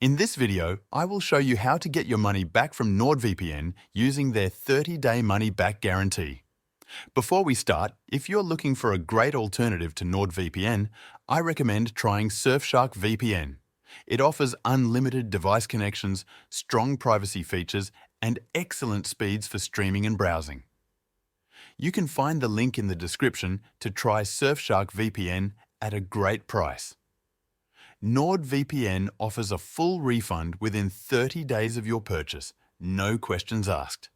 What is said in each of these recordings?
In this video, I will show you how to get your money back from NordVPN using their 30-day money-back guarantee. Before we start, if you're looking for a great alternative to NordVPN, I recommend trying Surfshark VPN. It offers unlimited device connections, strong privacy features, and excellent speeds for streaming and browsing. You can find the link in the description to try Surfshark VPN at a great price. NordVPN offers a full refund within 30 days of your purchase, no questions asked.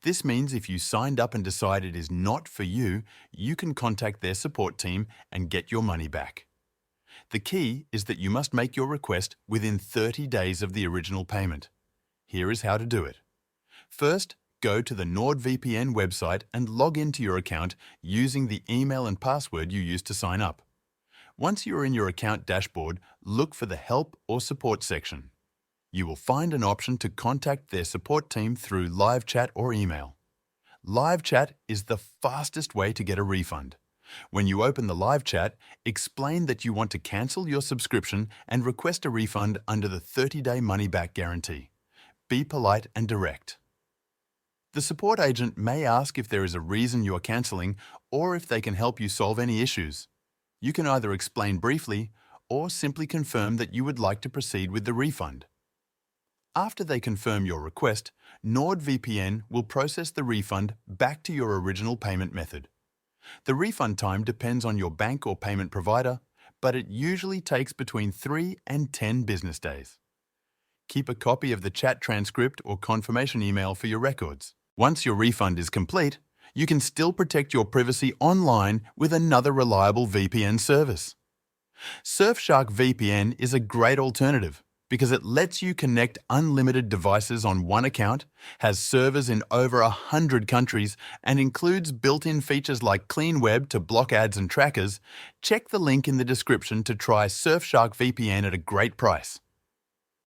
This means if you signed up and decide it is not for you, you can contact their support team and get your money back. The key is that you must make your request within 30 days of the original payment. Here is how to do it. First, go to the NordVPN website and log into your account using the email and password you used to sign up. Once you are in your account dashboard, look for the Help or Support section. You will find an option to contact their support team through live chat or email. Live chat is the fastest way to get a refund. When you open the live chat, explain that you want to cancel your subscription and request a refund under the 30-day money-back guarantee. Be polite and direct. The support agent may ask if there is a reason you are cancelling or if they can help you solve any issues. You can either explain briefly or simply confirm that you would like to proceed with the refund. After they confirm your request, NordVPN will process the refund back to your original payment method. The refund time depends on your bank or payment provider, but it usually takes between 3 and 10 business days. Keep a copy of the chat transcript or confirmation email for your records. Once your refund is complete, you can still protect your privacy online with another reliable VPN service. Surfshark VPN is a great alternative because it lets you connect unlimited devices on one account, has servers in over 100 countries, and includes built-in features like Clean Web to block ads and trackers. Check the link in the description to try Surfshark VPN at a great price.